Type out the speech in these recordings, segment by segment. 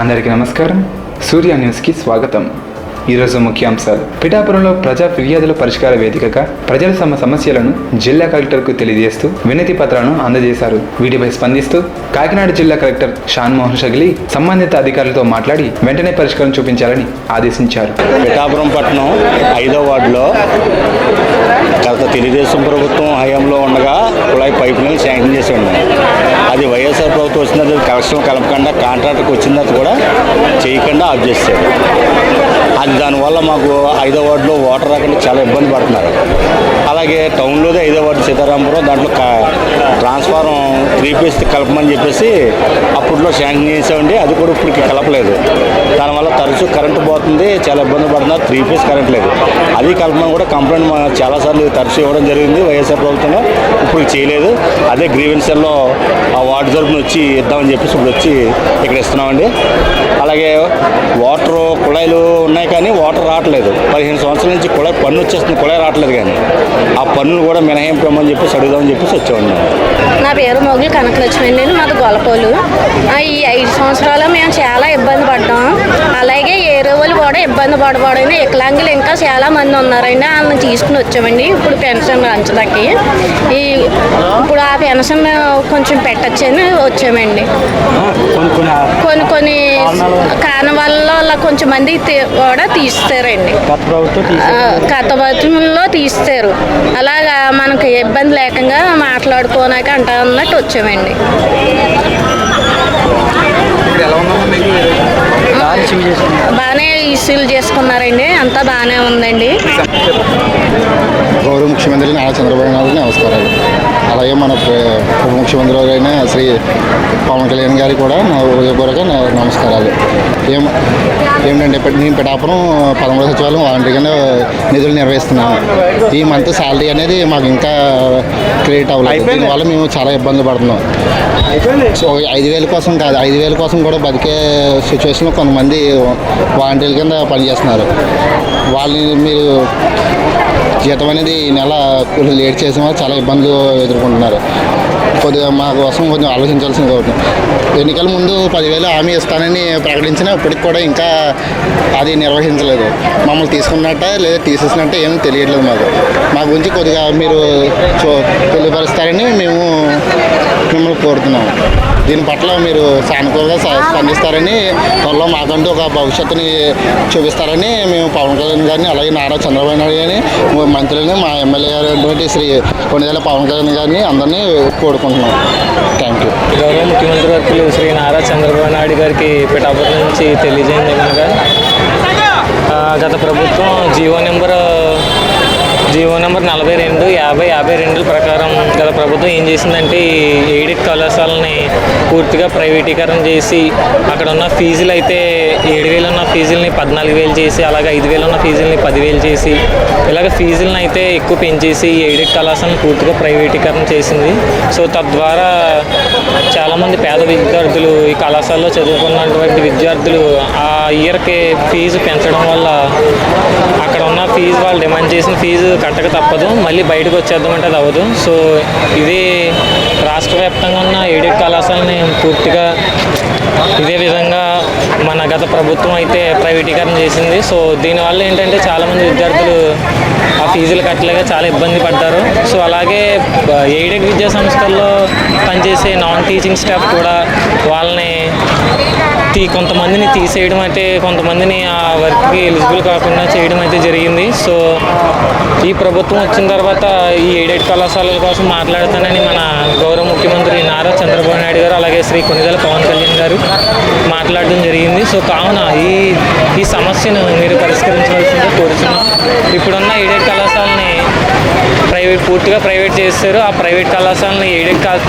అందరికీ నమస్కారం. సూర్య న్యూస్కి స్వాగతం. ఈరోజు ముఖ్యాంశాలు. పిఠాపురంలో ప్రజా ఫిర్యాదుల పరిష్కార వేదికగా ప్రజలు తమ సమస్యలను జిల్లా కలెక్టర్కు తెలియజేస్తూ వినతి పత్రాలను అందజేశారు. వీటిపై స్పందిస్తూ కాకినాడ జిల్లా కలెక్టర్ షాన్మోహన్ షగిలి సంబంధిత అధికారులతో మాట్లాడి వెంటనే పరిష్కారం చూపించాలని ఆదేశించారు. పిఠాపురం పట్టణం 5వ వార్డులో గత తెలుగుదేశం ప్రభుత్వం హయాంలో ఉండగా కుళాయి పైపు నీళ్ళు శాంక్షన్ చేసి ఉన్నాయి. అది వైఎస్ఆర్ ప్రభుత్వం వచ్చిన కలెక్షన్ కలపకుండా కాంట్రాక్టర్కి వచ్చిన తర్వాత కూడా చేయకుండా ఆఫ్ చేశారు. అది దానివల్ల మాకు 5వ వార్డులో వాటర్ రాకుండా చాలా ఇబ్బంది పడుతున్నారు. అలాగే టౌన్లోదే 5వ వార్డు సీతారాంపురం దాంట్లో ట్రాన్స్ఫారం 3 ఫేజ్ కలపమని చెప్పేసి అప్పట్లో శాంక్షన్ చేసామండి. అది కూడా ఇప్పటికి కలపలేదు. దానివల్ల తరచూ కరెంటు పోతుంది, చాలా ఇబ్బంది పడుతున్నారు. 3 ఫేజ్ కరెంట్ లేదు. అది కలపమని కూడా కంప్లైంట్ చాలాసార్లు తరచూ ఇవ్వడం జరిగింది వైఎస్ఆర్ ప్రభుత్వంలో. ఇప్పుడు చేయలేదు. అదే గ్రీవెన్సల్లో ఆ వార్డు తరపున వచ్చి ఇద్దామని చెప్పేసి ఇప్పుడు వచ్చి ఇక్కడ ఇస్తున్నామండి. అలాగే వాటర్ కుళాయిలు ఉన్నాయి కానీ వాటర్ రావట్లేదు. 15 సంవత్సరాల నుంచి కుళాయి పన్ను వచ్చేస్తుంది, కుళాయి రావట్లేదు. కానీ ఆ పన్నును కూడా మినహాయింపు ఇవ్వమని చెప్పేసి అడుగుదామని చెప్పేసి వచ్చామండి. నా పేరు మొగులు కనకలక్ష్మి అండి. మాది గొల్లపోలు. ఈ 5 సంవత్సరాలు మేము చాలా ఇబ్బంది పడ్డాం. అలాగే ఏరే వాళ్ళు కూడా ఇబ్బంది పడబడిన వికలాంగులు ఇంకా చాలా మంది ఉన్నారండి. వాళ్ళని తీసుకుని వచ్చామండి. ఇప్పుడు పెన్షన్ అంచదాకి ఇప్పుడు ఆ పెన్షన్ కొంచెం పెట్టచ్చని వచ్చామండి. కొన్ని కారణం వల్ల కొంచెం మంది కూడా తీస్తారండి. గత ప్రభుత్వంలో తీస్తారు. అలాగా మనకు ఇబ్బంది లేకుండా మాట్లాడుకోనాక అంటా అన్నట్టు వచ్చామండి. బాగానే ఇష్యూలు చేసుకున్నారండి. అంతా బాగానే ఉందండి. గౌరవ ముఖ్యమంత్రి నారా చంద్రబాబు నాయుడు నమస్కారాలు. అలాగే మన ఉప ముఖ్యమంత్రి అయిన శ్రీ పవన్ కళ్యాణ్ గారికి కూడా నా హృదయపూర్వక నమస్కారాలు. ఏమిటంటే నేను పిఠాపురం 13వ సచివాలయం వాలంటీర్గా నిధులు నిర్వహిస్తున్నాను. ఈ మంత్ శాలరీ అనేది మాకు ఇంకా క్రియేట్ అవ్వలేదు. దీనివల్ల మేము చాలా ఇబ్బందులు పడుతున్నాం. సో 5,000 కోసం కాదు, 5,000 కోసం కూడా బతికే సిచ్యువేషన్లో కొంతమంది వాలంటీర్ల కింద పనిచేస్తున్నారు. వాళ్ళని మీరు జీతం అనేది ఈ నెల లేట్ చేసిన వాళ్ళు చాలా ఇబ్బందులు ఎదుర్కొంటున్నారు. కొద్దిగా మా కోసం కొంచెం ఆలోచించాల్సింది అవుతుంది. ఎన్నికల ముందు 10,000 హామీ ఇస్తానని ప్రకటించినా ఇప్పటికి కూడా ఇంకా అది నిర్వహించలేదు. మమ్మల్ని తీసుకున్నట్ట లేదా తీసేసినట్టే ఏమీ తెలియట్లేదు మాకు. మా గురించి కొద్దిగా మీరు తెలియపరుస్తారని మేము మిమ్మల్ని కోరుతున్నాము. దీని పట్ల మీరు సానుకూలంగా స్పందిస్తారని, త్వరలో మాకంటూ ఒక భవిష్యత్తుని చూపిస్తారని మేము పవన్ కళ్యాణ్ గారిని, అలాగే నారా చంద్రబాబు నాయుడు గారిని, మంత్రులని, మా ఎమ్మెల్యే గారు శ్రీ కొణిదెల పవన్ కళ్యాణ్ గారిని అందరినీ కోరుకుంటున్నాం. Thank you. గౌరవ ముఖ్యమంత్రి వర్యులు శ్రీ నారా చంద్రబాబు నాయుడు గారికి పిఠాపురం నుంచి తెలియజేయండి కనుక గత ప్రభుత్వం జీవో నెంబర్ 42/50/52 ప్రకారం గత ప్రభుత్వం ఏం చేసిందంటే ఎయిడెడ్ కళాశాలని పూర్తిగా ప్రైవేటీకరణ చేసి అక్కడ ఉన్న ఫీజులు అయితే 7,000 ఉన్న ఫీజుల్ని 14,000 చేసి, అలాగే 5,000 ఉన్న ఫీజుల్ని 10,000 చేసి, ఇలాగ ఫీజులను అయితే ఎక్కువ పెంచేసి ఎయిడెడ్ కళాశాలను పూర్తిగా ప్రైవేటీకరణ చేసింది. సో తద్వారా చాలామంది పేద విద్యార్థులు ఈ కళాశాలలో చదువుకున్నటువంటి విద్యార్థులు ఆ ఇయర్కి ఫీజు పెంచడం వల్ల అక్కడ ఉన్న ఫీజు వాళ్ళు డిమాండ్ చేసిన ఫీజు కట్టక తప్పదు. మళ్ళీ బయటకు వచ్చేద్దామంటే అది అవ్వదు. సో ఇది రాష్ట్ర వ్యాప్తంగా ఉన్న ఎయిడెడ్ కళాశాలని పూర్తిగా ఇదే విధంగా మన గత ప్రభుత్వం అయితే ప్రైవేటీకరణ చేసింది. సో దీనివల్ల ఏంటంటే చాలామంది విద్యార్థులు ఆ ఫీజులు కట్టలేక చాలా ఇబ్బంది పడ్డారు. సో అలాగే ఎయిడెడ్ విద్యా సంస్థల్లో పనిచేసే నాన్ టీచింగ్ స్టాఫ్ కూడా వాళ్ళని కొంతమందిని తీసేయడం అయితే, కొంతమందిని ఆ వర్క్కి ఎలిజిబుల్ కాకుండా చేయడం అయితే జరిగింది. సో ఈ ప్రభుత్వం వచ్చిన తర్వాత ఈ ఎయిడెడ్ కళాశాలల కోసం మాట్లాడతానని మన గౌరవ ముఖ్యమంత్రి నారా చంద్రబాబు నాయుడు గారు, అలాగే శ్రీ కొణిదెల పవన్ కళ్యాణ్ గారు మాట్లాడడం జరిగింది. సో కావున ఈ సమస్యను మీరు పరిష్కరించవలసిందిగా కోరుతున్నాం. ఇప్పుడున్న ఎయిడెడ్ కళాశాలని పూర్తిగా ప్రైవేట్ చేస్తారు. ఆ ప్రైవేట్ కళాశాలని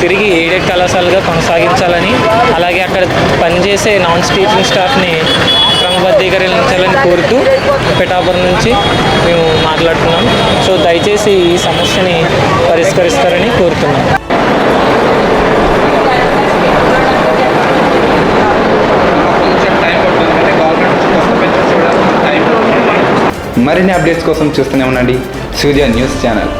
తిరిగి ఎయిడెడ్ కళాశాలగా కొనసాగించాలని, అలాగే అక్కడ పనిచేసే నాన్ టీచింగ్ స్టాఫ్ని క్రమబద్ధీకరించాలని కోరుతూ పిఠాపురం నుంచి మేము మాట్లాడుతున్నాం. సో దయచేసి ఈ సమస్యని పరిష్కరిస్తారని కోరుతున్నాం. మరిన్ని అప్డేట్స్ కోసం చూస్తూనే ఉండండి సూర్య న్యూస్ ఛానల్.